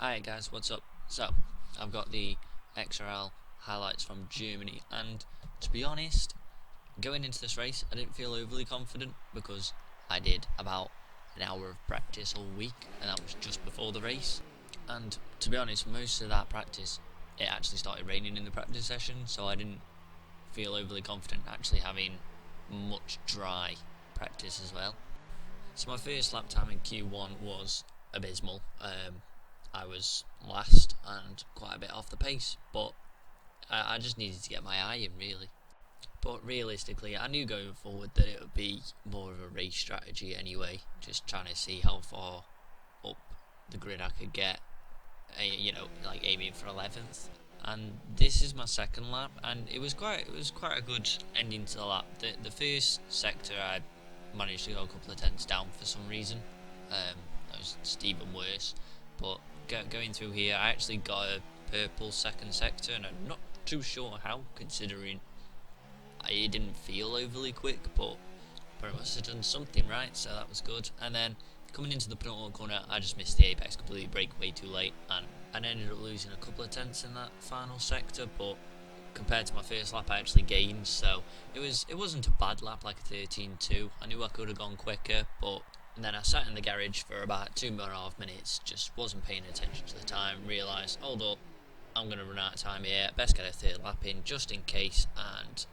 Hi guys, what's up? So, I've got the XRL highlights from Germany, and to be honest, going into this race, I didn't feel overly confident because I did about an hour of practice all week, and that was just before the race. And to be honest, most of that practice, it actually started raining in the practice session, so I didn't feel overly confident actually having much dry practice as well. So my first lap time in Q1 was abysmal. I was last and quite a bit off the pace, but I just needed to get my eye in really. But realistically, I knew going forward that it would be more of a race strategy anyway, just trying to see how far up the grid I could get, like aiming for 11th. And this is my second lap, and it was quite a good ending to the lap. The first sector I managed to go a couple of tenths down for some reason. That was just even worse, but going through here, I actually got a purple second sector, and I'm not too sure how, considering it didn't feel overly quick, but I must have done something right, so that was good. And then coming into the penultimate corner, I just missed the apex completely, brake way too late, and I ended up losing a couple of tenths in that final sector, but compared to my first lap I actually gained, so it wasn't a bad lap, like a 13.2. I knew I could have gone quicker, but and then I sat in the garage for about 2.5 minutes, just wasn't paying attention to the time, realised, hold up, I'm going to run out of time here, best get a third lap in just in case. And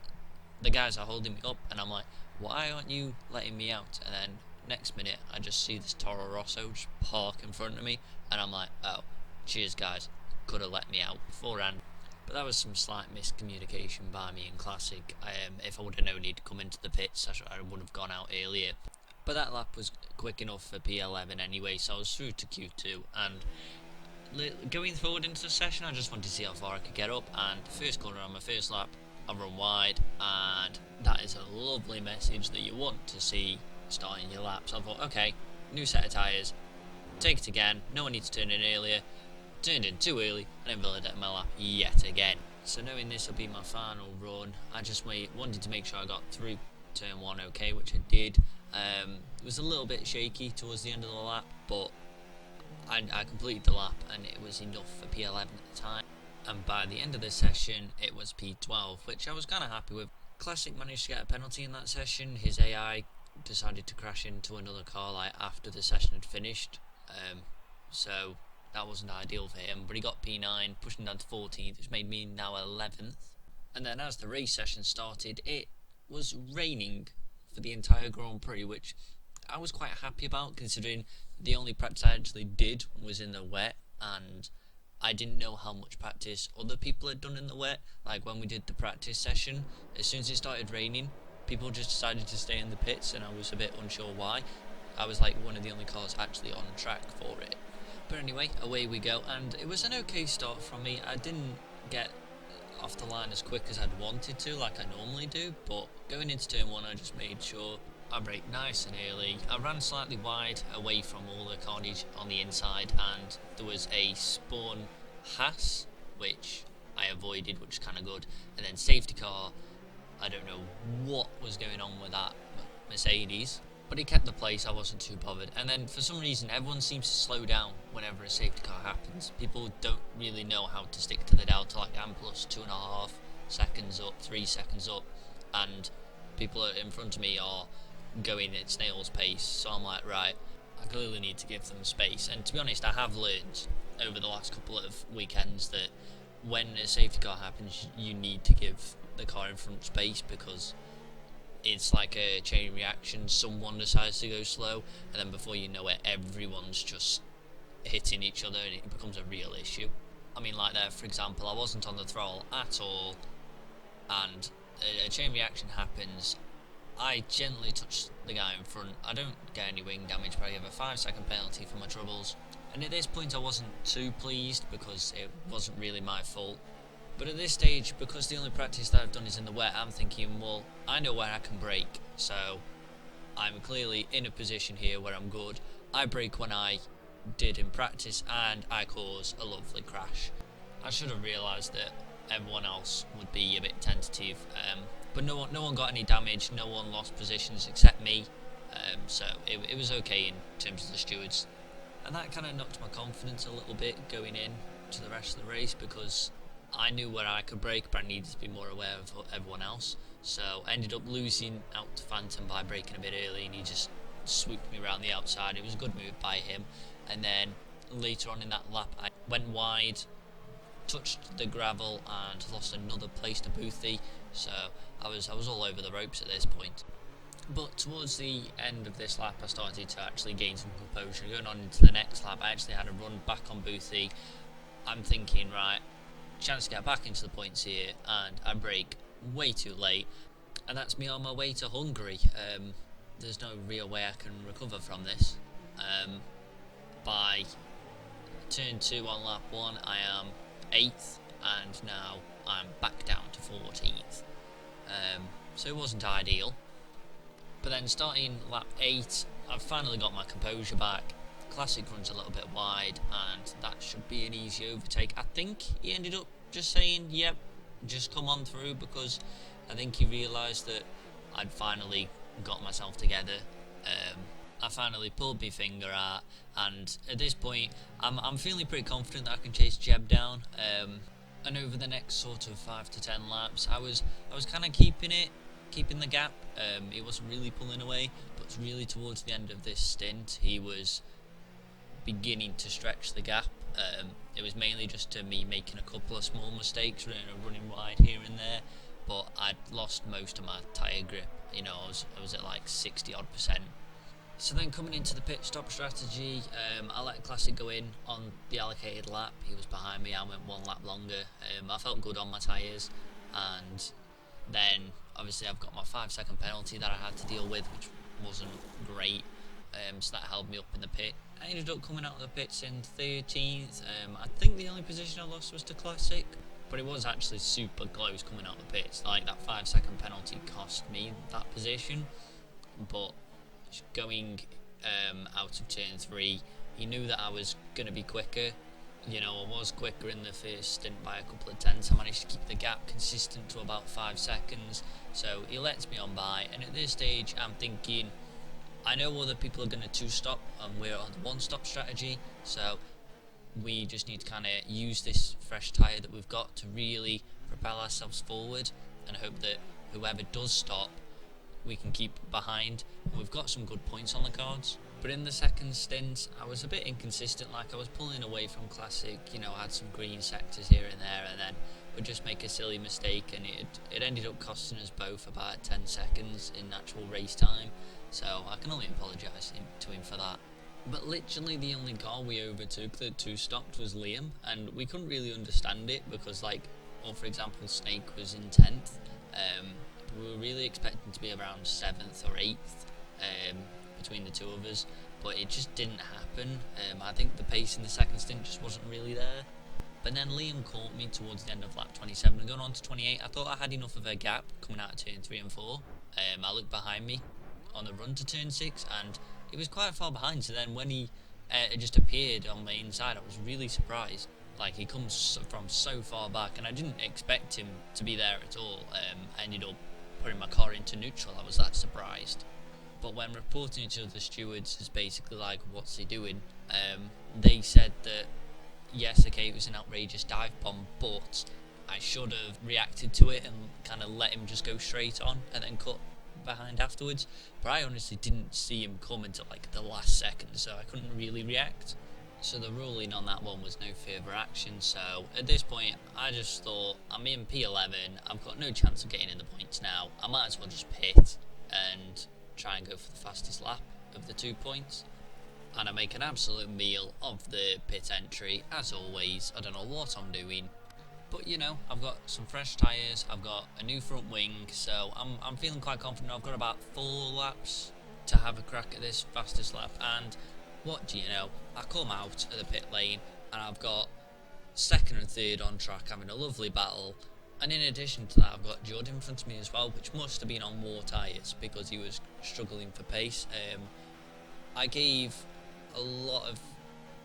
the guys are holding me up, and I'm like, why aren't you letting me out? And then next minute I just see this Toro Rosso just park in front of me, and I'm like, oh, cheers guys, could have let me out beforehand. But that was some slight miscommunication by me in Classic. If I would have known he'd come into the pits, I would have gone out earlier. But that lap was quick enough for P11 anyway, so I was through to Q2. And going forward into the session, I just wanted to see how far I could get up. And first corner on my first lap, I run wide, and that is a lovely message that you want to see starting your lap. So I thought, okay, new set of tyres, take it again, no one needs to turn in earlier. Turned in too early and invalidated my lap yet again. So knowing this will be my final run, I just wanted to make sure I got through turn 1 okay, which I did. It was a little bit shaky towards the end of the lap, but I completed the lap, and it was enough for P11 at the time. And by the end of the session, it was P12, which I was kind of happy with. Classic managed to get a penalty in that session. His AI decided to crash into another car after the session had finished, so that wasn't ideal for him, but he got P9, pushing down to 14th, which made me now 11th. And then as the race session started, it was raining for the entire Grand Prix, which I was quite happy about, considering the only practice I actually did was in the wet, and I didn't know how much practice other people had done in the wet. Like when we did the practice session, as soon as it started raining, people just decided to stay in the pits, and I was a bit unsure why. I was like one of the only cars actually on track for it. But anyway, away we go, and it was an okay start from me. I didn't get off the line as quick as I'd wanted to, like I normally do, but going into turn 1 I just made sure I braked nice and early. I ran slightly wide away from all the carnage on the inside, and there was a spawn Haas, which I avoided, which is kind of good. And then safety car, I don't know what was going on with that Mercedes, but he kept the place, I wasn't too bothered. And then for some reason everyone seems to slow down whenever a safety car happens. People don't really know how to stick to the delta, like I'm plus 2.5 seconds up, 3 seconds up, and people in front of me are going at snail's pace. So I'm like, right, I clearly need to give them space. And to be honest, I have learned over the last couple of weekends that when a safety car happens, you need to give the car in front space, because it's like a chain reaction. Someone decides to go slow, and then before you know it, everyone's just hitting each other, and it becomes a real issue. I mean, like there, for example, I wasn't on the throttle at all, and a chain reaction happens. I gently touch the guy in front. I don't get any wing damage, but I give a 5-second penalty for my troubles. And at this point I wasn't too pleased, because it wasn't really my fault. But at this stage, because the only practice that I've done is in the wet, I'm thinking, well, I know where I can brake, so I'm clearly in a position here where I'm good. I brake when I did in practice, and I cause a lovely crash. I should have realised that everyone else would be a bit tentative, but no one got any damage, no one lost positions except me, so it was okay in terms of the stewards. and that kind of knocked my confidence a little bit going in to the rest of the race, because I knew where I could brake, but I needed to be more aware of everyone else. So I ended up losing out to Phantom by braking a bit early, and he just swooped me around the outside. It was a good move by him. And then later on in that lap, I went wide, touched the gravel, and lost another place to Boothie. So I was all over the ropes at this point. But towards the end of this lap, I started to actually gain some composure. Going on into the next lap, I actually had a run back on Boothie. I'm thinking, right, chance to get back into the points here, and I brake way too late, and that's me on my way to Hungary. There's no real way I can recover from this. By turn 2 on lap 1, I am 8th, and now I'm back down to 14th. So it wasn't ideal. But then starting lap 8, I've finally got my composure back. Classic runs a little bit wide, and that should be an easy overtake. I think he ended up just saying, yep, just come on through, because I think he realised that I'd finally got myself together. I finally pulled my finger out, and at this point I'm feeling pretty confident that I can chase Jeb down. And over the next sort of 5 to 10 laps, I was kind of keeping the gap. He wasn't really pulling away, but really towards the end of this stint he was beginning to stretch the gap. It was mainly just to me making a couple of small mistakes, running wide here and there, but I'd lost most of my tyre grip. You know, I was at like 60 odd %. So then coming into the pit stop strategy, I let Classic go in on the allocated lap. He was behind me, I went 1 lap longer. I felt good on my tyres, and then obviously I've got my 5-second penalty that I had to deal with, which wasn't great. So that held me up in the pit. I ended up coming out of the pits in 13th. I think the only position I lost was to Classic, but it was actually super close coming out of the pits. Like, that 5-second penalty cost me that position. But going out of turn 3, he knew that I was going to be quicker. You know, I was quicker in the first stint by a couple of tenths. I managed to keep the gap consistent to about 5 seconds, so he lets me on by. And at this stage I'm thinking, I know other people are going to 2-stop and we're on the 1-stop strategy, so we just need to kind of use this fresh tyre that we've got to really propel ourselves forward and hope that whoever does stop, we can keep behind. And we've got some good points on the cards. But in the second stint, I was a bit inconsistent. Like, I was pulling away from Classic, you know, I had some green sectors here and there, and then would just make a silly mistake, and it ended up costing us both about 10 seconds in actual race time. So I can only apologise to him for that. But literally the only car we overtook that 2-stopped was Liam, and we couldn't really understand it because, like, well, for example, Snake was in 10th. We were really expecting to be around 7th or 8th between the two of us, but it just didn't happen. I think the pace in the second stint just wasn't really there. But then Liam caught me towards the end of lap 27 and going on to 28. I thought I had enough of a gap coming out of turn 3 and 4. I looked behind me on the run to turn 6 and he was quite far behind, so then when he just appeared on my inside, I was really surprised. Like, he comes from so far back and I didn't expect him to be there at all. I ended up putting my car into neutral. I was that surprised. But when reporting it to the stewards, is basically like, what's he doing? They said that yes, okay, it was an outrageous dive bomb, but I should have reacted to it and kind of let him just go straight on and then cut behind afterwards. But I honestly didn't see him come until like the last second, so I couldn't really react. So the ruling on that one was no further action. So at this point, I just thought, I'm in P11, I've got no chance of getting in the points now. I might as well just pit and try and go for the fastest lap of the 2 points. And I make an absolute meal of the pit entry, as always. I don't know what I'm doing, but you know, I've got some fresh tyres, I've got a new front wing, so I'm feeling quite confident. I've got about 4 laps to have a crack at this fastest lap, and what do you know, I come out of the pit lane and I've got 2nd and 3rd on track having a lovely battle. And in addition to that, I've got Judd in front of me as well, which must have been on more tyres because he was struggling for pace. I gave a lot of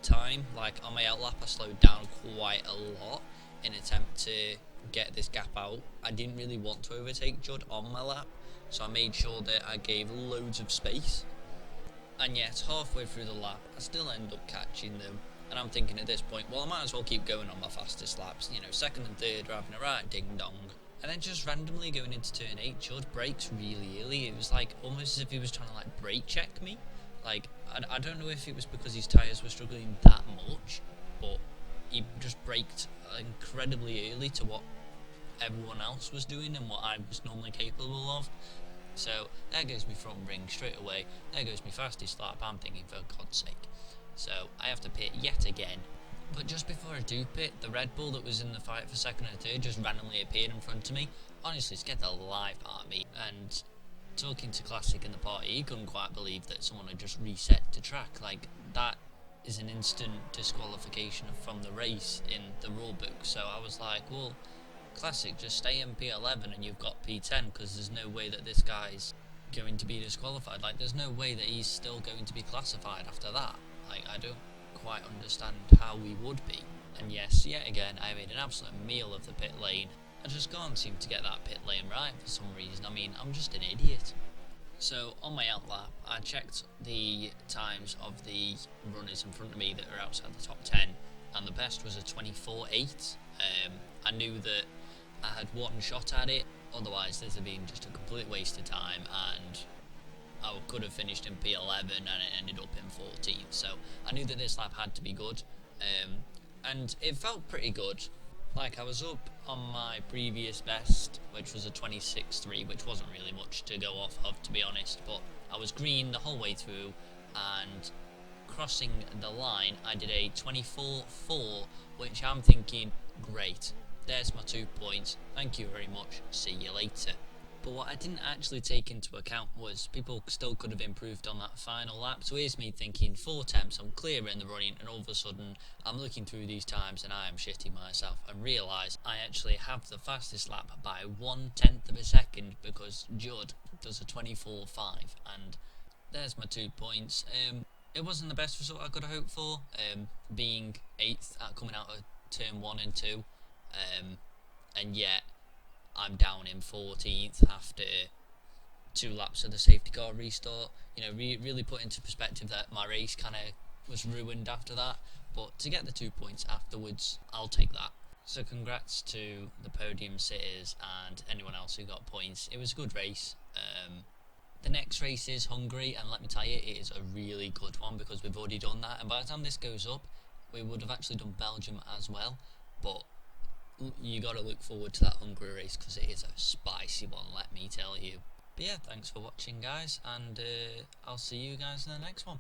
time, like on my outlap I slowed down quite a lot in an attempt to get this gap out. I didn't really want to overtake Judd on my lap, so I made sure that I gave loads of space. and yet halfway through the lap I still end up catching them, and I'm thinking at this point, well, I might as well keep going on my fastest laps, you know, second and third are having a right ding dong. And then just randomly going into turn 8, Judd brakes really early. It was like almost as if he was trying to like brake check me. Like, I don't know if it was because his tyres were struggling that much, but he just braked incredibly early to what everyone else was doing and what I was normally capable of. So there goes me front ring straight away, there goes my fastest lap. I'm thinking, for God's sake. So I have to pit yet again. But just before I do pit, the Red Bull that was in the fight for second and third just randomly appeared in front of me. Honestly, scared the life out of me. And talking to Classic in the party, he couldn't quite believe that someone had just reset the track. Like, that is an instant disqualification from the race in the rulebook. So I was like, well, Classic, just stay in P11 and you've got P10, because there's no way that this guy's going to be disqualified. Like, there's no way that he's still going to be classified after that. Like, I don't quite understand how we would be. And yes, yet again, I made an absolute meal of the pit lane. I just can't seem to get that pit lane right for some reason. I mean, I'm just an idiot. So on my out lap, I checked the times of the runners in front of me that are outside the top 10, and the best was a 24.8. I knew that I had one shot at it, otherwise this had been just a complete waste of time, and I could have finished in P11 and it ended up in 14th. So I knew that this lap had to be good, and it felt pretty good. Like, I was up on my previous best, which was a 26.3, which wasn't really much to go off of, to be honest, but I was green the whole way through, and crossing the line I did a 24.4, which I'm thinking, great, there's my 2 points, thank you very much, see you later. But what I didn't actually take into account was people still could have improved on that final lap. So here's me thinking 4 attempts, I'm clear in the running, and all of a sudden I'm looking through these times and I am shitting myself and realise I actually have the fastest lap by 1/10 of a second, because Judd does a 24.5, and there's my 2 points. It wasn't the best result I could have hoped for, being 8th at coming out of turn 1 and 2, and yet I'm down in 14th after 2 laps of the safety car restart. You know, really put into perspective that my race kind of was ruined after that, but to get the 2 points afterwards, I'll take that. So congrats to the podium sitters and anyone else who got points. It was a good race. The next race is Hungary, and let me tell you, it is a really good one because we've already done that, and by the time this goes up, we would have actually done Belgium as well, but you got to look forward to that Hungary race because it is a spicy one, let me tell you. But yeah, thanks for watching, guys, and I'll see you guys in the next one.